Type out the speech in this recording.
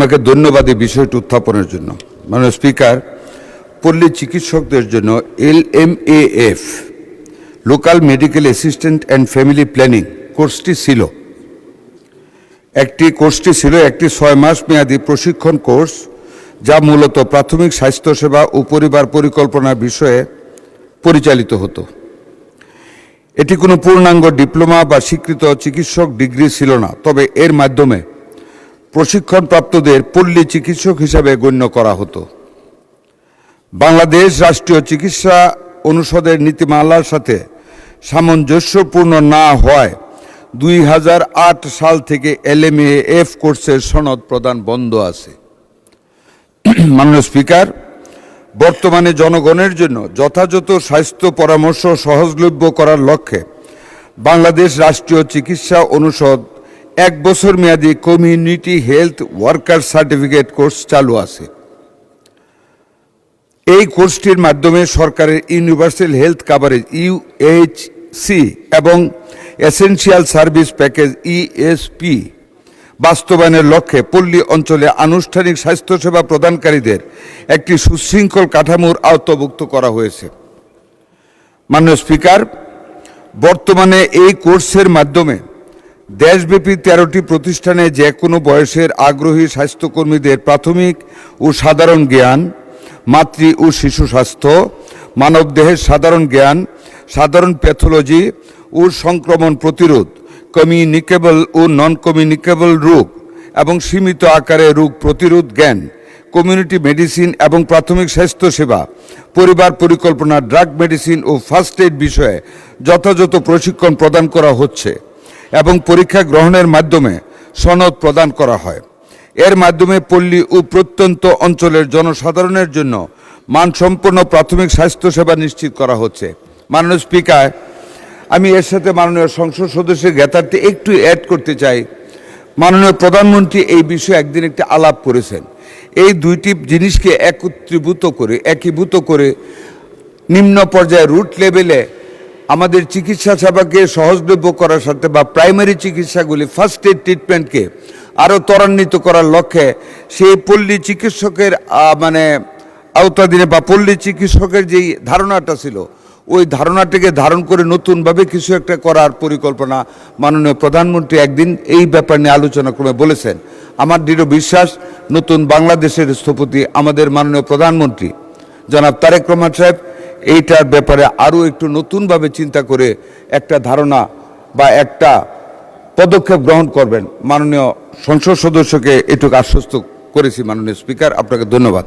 আপনাকে ধন্যবাদ এই বিষয়টি উত্থাপনের জন্য। মাননীয় স্পিকার, পল্লী চিকিৎসকদের জন্য LMAF local medical assistant and family planning কোর্সটি ছিল একটি 6 মাস মেয়াদী প্রশিক্ষণ কোর্স, যা মূলত প্রাথমিক স্বাস্থ্যসেবা ও পরিবার পরিকল্পনা বিষয়ে পরিচালিত হতো। এটি কোনো পূর্ণাঙ্গ ডিপ্লোমা বা স্বীকৃত চিকিৎসক ডিগ্রি ছিল না, তবে এর মাধ্যমে প্রশিক্ষণপ্রাপ্তদের পল্লী চিকিৎসক হিসাবে গণ্য করা হতো। বাংলাদেশ রাষ্ট্রীয় চিকিৎসা অনুষদের নীতিমালার সাথে সামঞ্জস্যপূর্ণ না হওয়ায় 2008 সাল থেকে LMAF কোর্সের সনদ প্রদান বন্ধ আছে। মাননীয় স্পিকার, বর্তমানে জনগণের জন্য যথাযথ স্বাস্থ্য পরামর্শ সহজলভ্য করার লক্ষ্যে বাংলাদেশ রাষ্ট্রীয় চিকিৎসা অনুষদ 1 বছর মেয়াদী community health worker certificate course চালু আছে। এই কোর্সটির মাধ্যমে সরকারের ইউনিভার্সাল হেলথ কাভারেজ UHC এবং এসেনশিয়াল সার্ভিস প্যাকেজ ESP বাস্তবায়নের লক্ষ্যে পল্লী অঞ্চলে আনুষ্ঠানিক স্বাস্থ্যসেবা প্রদানকারীদের একটি সুশৃঙ্খল কাঠামোর আওতাভুক্ত করা হয়েছে। মাননীয় স্পিকার, বর্তমানে এই কোর্সের মাধ্যমে দেশব্যাপী 13টি প্রতিষ্ঠানে যে কোনো বয়সের আগ্রহী স্বাস্থ্যকর্মীদের প্রাথমিক ও সাধারণ জ্ঞান, মাতৃ ও শিশু স্বাস্থ্য, মানবদেহের সাধারণ জ্ঞান, সাধারণ প্যাথোলজি ও সংক্রমণ প্রতিরোধ, কমিউনিকেবল ও নন কমিউনিকেবল রোগ এবং সীমিত আকারে রোগ প্রতিরোধ জ্ঞান, কমিউনিটি মেডিসিন এবং প্রাথমিক স্বাস্থ্যসেবা, পরিবার পরিকল্পনা, ড্রাগ মেডিসিন ও ফার্স্ট এইড বিষয়ে যথাযথ প্রশিক্ষণ প্রদান করা হচ্ছে এবং পরীক্ষা গ্রহণের মাধ্যমে সনদ প্রদান করা হয়। এর মাধ্যমে পল্লী ও প্রত্যন্ত অঞ্চলের জনসাধারণের জন্য মানসম্পন্ন প্রাথমিক স্বাস্থ্যসেবা নিশ্চিত করা হচ্ছে। মাননীয় স্পিকার, আমি এর সাথে মাননীয় সংসদ সদস্যের জ্ঞাতার্থে একটু অ্যাড করতে চাই। মাননীয় প্রধানমন্ত্রী এই বিষয়ে একদিন একটি আলাপ করেছেন। এই দুইটি জিনিসকে একীভূত করে নিম্ন পর্যায়ে রুট লেভেলে আমাদের চিকিৎসা সেবাকে সহজলভ্য করার সাথে বা প্রাইমারি চিকিৎসাগুলি ফার্স্ট এইড ট্রিটমেন্টকে আরও ত্বরান্বিত করার লক্ষ্যে সেই পল্লী চিকিৎসকের আওতাধীনে বা পল্লী চিকিৎসকের যেই ধারণাটা ছিল, ওই ধারণাটিকে ধারণ করে নতুনভাবে কিছু একটা করার পরিকল্পনা মাননীয় প্রধানমন্ত্রী একদিন এই ব্যাপার নিয়ে আলোচনা করে বলেছেন। আমার দৃঢ় বিশ্বাস, নতুন বাংলাদেশের স্থপতি আমাদের মাননীয় প্রধানমন্ত্রী জনাব তারেক রহমান সাহেব এইটার ব্যাপারে আরও একটু নতুনভাবে চিন্তা করে একটা ধারণা বা একটা পদক্ষেপ গ্রহণ করবেন। মাননীয় সংসদ সদস্যকে এটুকু আশ্বস্ত করেছি। মাননীয় স্পিকার, আপনাকে ধন্যবাদ।